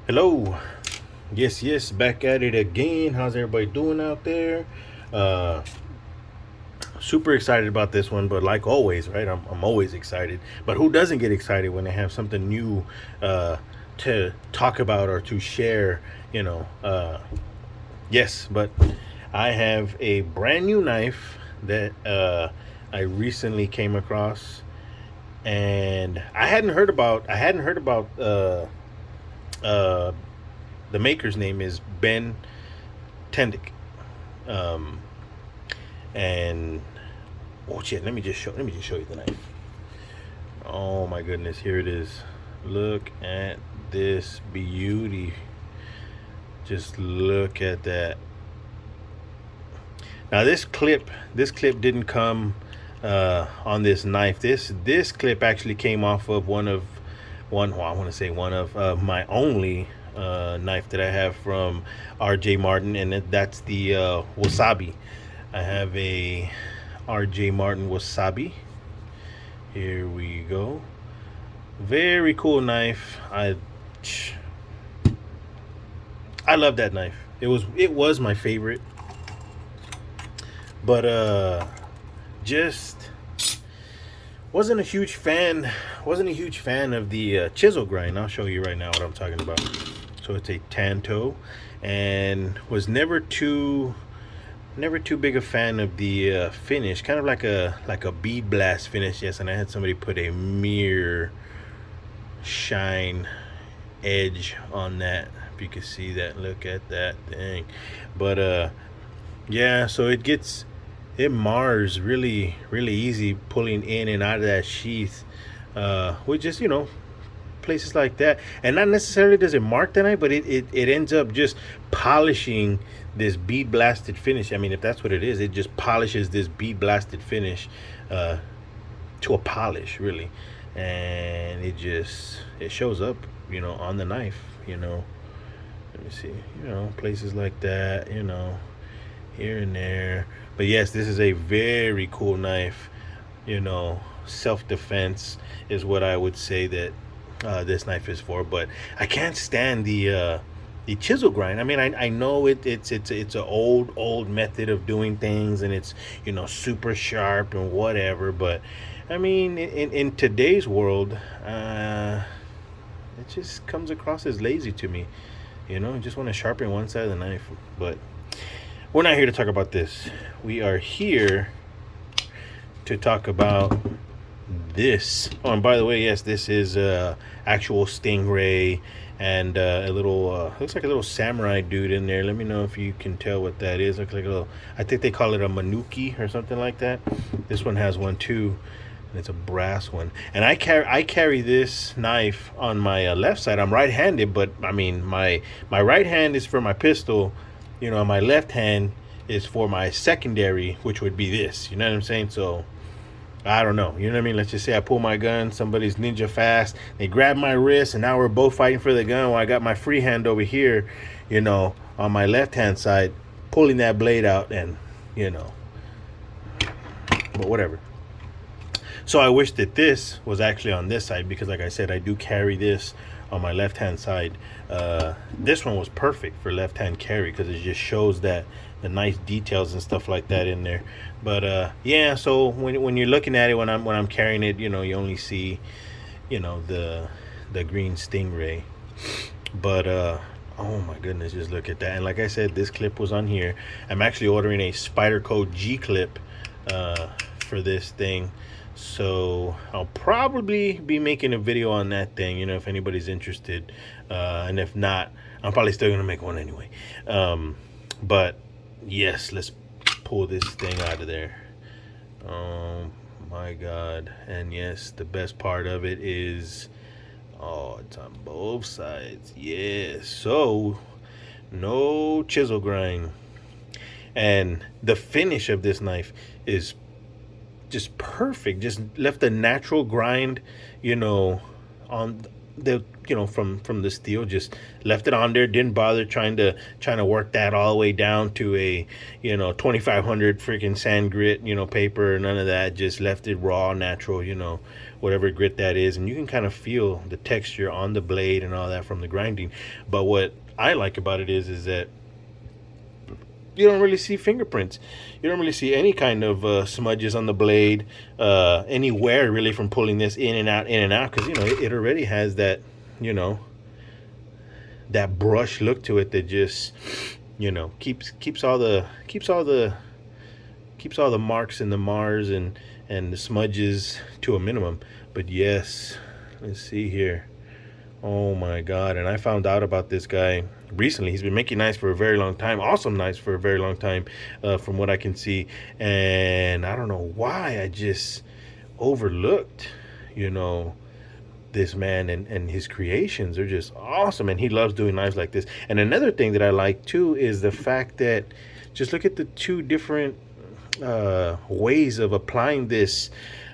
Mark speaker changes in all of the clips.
Speaker 1: Hello. Yes, back at it again. How's everybody doing out there? Uh, Super excited about this one, but like always, right? I'm always excited. But who doesn't get excited when they have something new uh, to talk about or to share? You know. Yes, but I have a brand new knife that I recently came across, and I hadn't heard about uh, the maker's name is Ben tendick. Um, and oh shit, let me just show you the knife. Oh my goodness, here it is. Look at this beauty. Just look at that. Now this clip didn't come on this knife. This clip actually came off of one. Well, I want to say one of my only knife that I have from R.J. Martin, and that's the wasabi. I have a R.J. Martin wasabi. Here we go. Very cool knife. I love that knife. It was my favorite, but just wasn't a huge fan. Wasn't a huge fan of the chisel grind. I'll show you right now what I'm talking about. So it's a Tanto, and was never too big a fan of the finish. Kind of like a bead blast finish. Yes, and I had somebody put a mirror shine edge on that. If you can see that, look at that thing. But yeah, so it mars really easy pulling in and out of that sheath. With just places like that, and not necessarily does it mark the knife, but it ends up just polishing this bead blasted finish. I mean, if that's what it is, it just polishes this bead blasted finish uh, to a polish, really, and it shows up, on the knife. Let me see, places like that, here and there. But yes, this is a very cool knife. Self defense is what I would say that this knife is for. But I can't stand the chisel grind. I mean, I know it's an old method of doing things, and it's super sharp and whatever. But I mean, in today's world, it just comes across as lazy to me. Just want to sharpen one side of the knife. But we're not here to talk about this. We are here to talk about this. Oh, and by the way, yes, this is actual stingray, and a little looks like a little samurai dude in there. Let me know if you can tell what that is. Looks like a little. I think they call it a menuke or something like that. This one has one too, and it's a brass one. And I carry this knife on my left side. I'm right-handed, but I mean my right hand is for my pistol. My left hand is for my secondary, which would be this. You know what I'm saying? So I don't know. You know what I mean? Let's just say I pull my gun, somebody's ninja fast, they grab my wrist, and now we're both fighting for the gun while I got my free hand over here, on my left hand side, pulling that blade out, and, but whatever. So I wish that this was actually on this side, because, like I said, I do carry this on my left hand side. This one was perfect for left hand carry because it just shows that the nice details and stuff like that in there. But yeah, so when you're looking at it, when I'm carrying it, you only see the green stingray. But oh my goodness, just look at that. And like I said, this clip was on here. I'm actually ordering a Spyderco G clip for this thing. So I'll probably be making a video on that thing, if anybody's interested. And if not, I'm probably still gonna make one anyway. But yes, let's pull this thing out of there. Oh my god. And yes, the best part of it is, oh, it's on both sides. Yes. So no chisel grind. And the finish of this knife is just perfect. Just left a natural grind, on the from the steel, just left it on there, didn't bother trying to work that all the way down to a 2500 freaking sand grit paper, none of that. Just left it raw, natural, whatever grit that is, and you can kind of feel the texture on the blade and all that from the grinding. But what I like about it is that you don't really see fingerprints. You don't really see any kind of smudges on the blade, anywhere really, from pulling this in and out, because it already has that, you know, that brush look to it that just, keeps all the marks and the mars and the smudges to a minimum. But yes, let's see here. Oh my God. And I found out about this guy recently. He's been making knives for a very long time, awesome knives for a very long time, from what I can see. And I don't know why I just overlooked, this man and his creations are just awesome. And he loves doing knives like this. And another thing that I like too is the fact that just look at the two different ways of applying this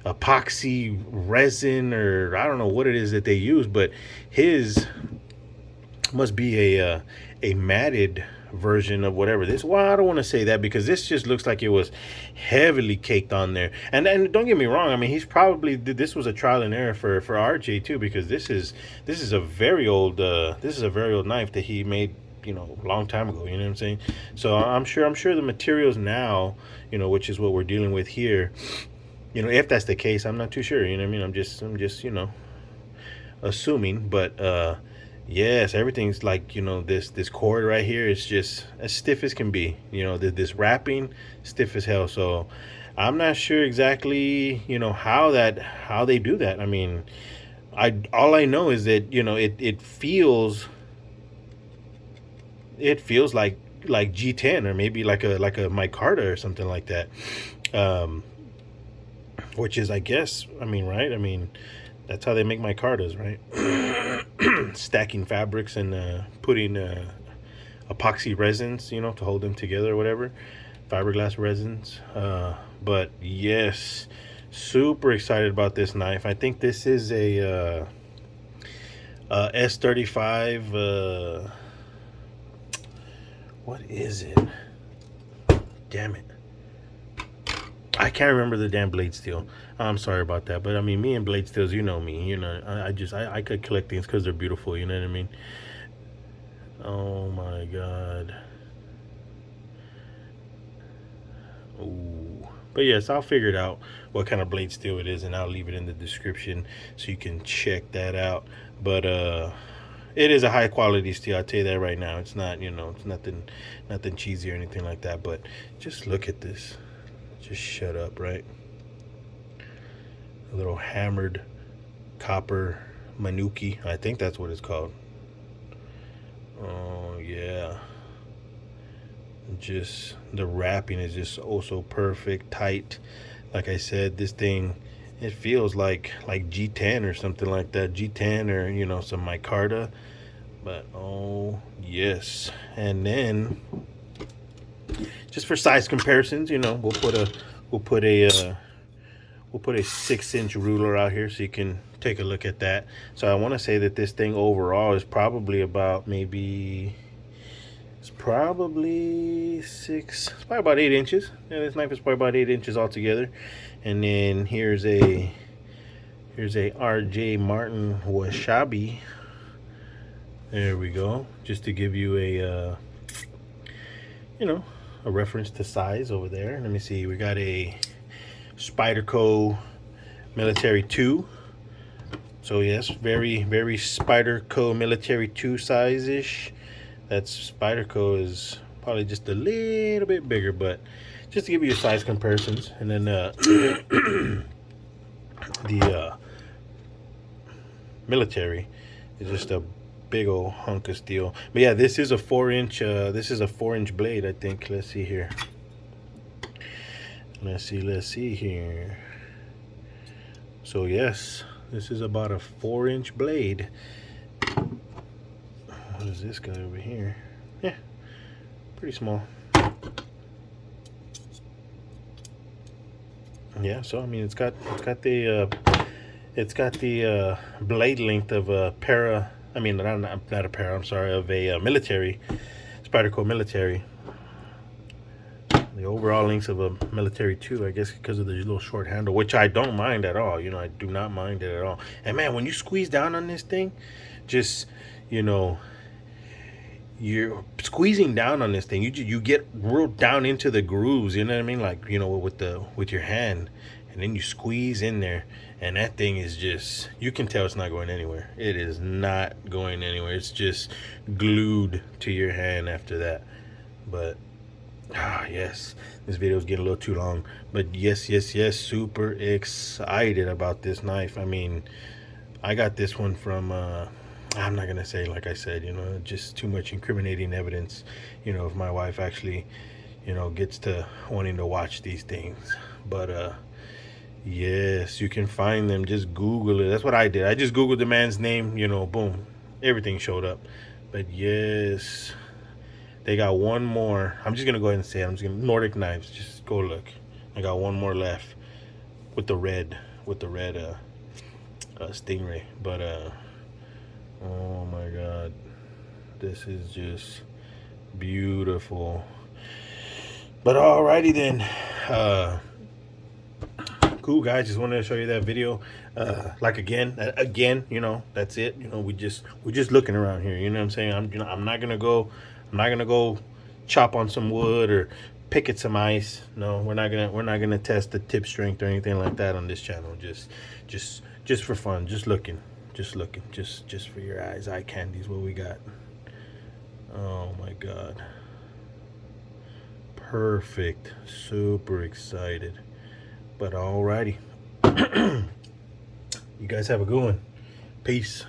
Speaker 1: epoxy resin, or I don't know what it is that they use, but his must be a matted version of whatever this. Well, I don't want to say that, because this just looks like it was heavily caked on there. And don't get me wrong, I mean, he's probably this was a trial and error for RJ too, because this is a very old knife that he made a long time ago. You know what I'm saying? So I'm sure the materials now, which is what we're dealing with here, if that's the case, I'm not too sure. You know what I mean? I'm just assuming. But yes, everything's like, this cord right here is just as stiff as can be. This wrapping, stiff as hell. So I'm not sure exactly, how they do that. I mean, all I know is that it feels like G10, or maybe like a micarta or something like that. Which is, I guess, I mean, right? I mean, that's how they make micartas, right? Stacking fabrics and putting epoxy resins, to hold them together or whatever. Fiberglass resins. But yes, super excited about this knife. I think this is a S35. What is it? Damn it. I can't remember the damn blade steel. I'm sorry about that, but I mean, me and blade steels, me, I could collect things because they're beautiful. You know what I mean? Oh my God. Ooh. But yes, I'll figure it out what kind of blade steel it is, and I'll leave it in the description so you can check that out. But it is a high quality steel, I'll tell you that right now. It's not, it's nothing cheesy or anything like that. But just look at this. Just shut up, right? A little hammered copper menuke. I think that's what it's called. Oh yeah. Just the wrapping is just oh so perfect, tight. Like I said, this thing, it feels like G10 or something like that. G10 or some micarta. But oh yes. And then just for size comparisons, we'll put a 6-inch ruler out here so you can take a look at that. So I want to say that this thing overall is probably about it's probably 8 inches. Yeah, this knife is probably about 8 inches altogether. And then here's a RJ Martin Wasabi. There we go. Just to give you a a reference to size over there. Let me see. We got a Spyderco Military 2. So yes, very Spyderco Military 2 size-ish. That's Spyderco is probably just a little bit bigger, but just to give you size comparisons. And then the Military is just a big old hunk of steel. But yeah, this is a 4-inch blade, I think. Let's see here. Let's see here. So yes, this is about a 4-inch blade. What is this guy over here? Yeah, pretty small. Yeah, so I mean, it's got the It's got the blade length of a para. I mean, not a para. I'm sorry, of a military Spyderco military. The overall length of a military too, I guess, because of the little short handle, which I don't mind at all. You know, I do not mind it at all. And man, when you squeeze down on this thing, just, you know, you're squeezing down on this thing. You get real down into the grooves. You know what I mean? Like, you know, with your hand, and then you squeeze in there, and that thing is just, you can tell it's not going anywhere. It is not going anywhere. It's just glued to your hand after that. But yes, this video is getting a little too long, but yes, super excited about this knife. I mean, I got this one from I'm not gonna say, like I said, you know, just too much incriminating evidence, you know, if my wife actually, you know, gets to wanting to watch these things. But yes, you can find them. Just Google it. That's what I did. I just Googled the man's name, you know, boom, everything showed up. But yes, they got one more. I'm just gonna go ahead and say it. I'm just gonna Nordic Knives. Just go look. I got one more left with the red Stingray. But oh my God, this is just beautiful. But alrighty then. Cool guys, just wanted to show you that video. Like again, you know, that's it. You know, we're just looking around here. You know what I'm saying? I'm not gonna go chop on some wood or pick at some ice. No, we're not gonna test the tip strength or anything like that on this channel. Just for fun, just looking, just for your eyes. Eye candy is what we got. Oh my God, perfect, super excited. But alrighty, you guys have a good one. Peace.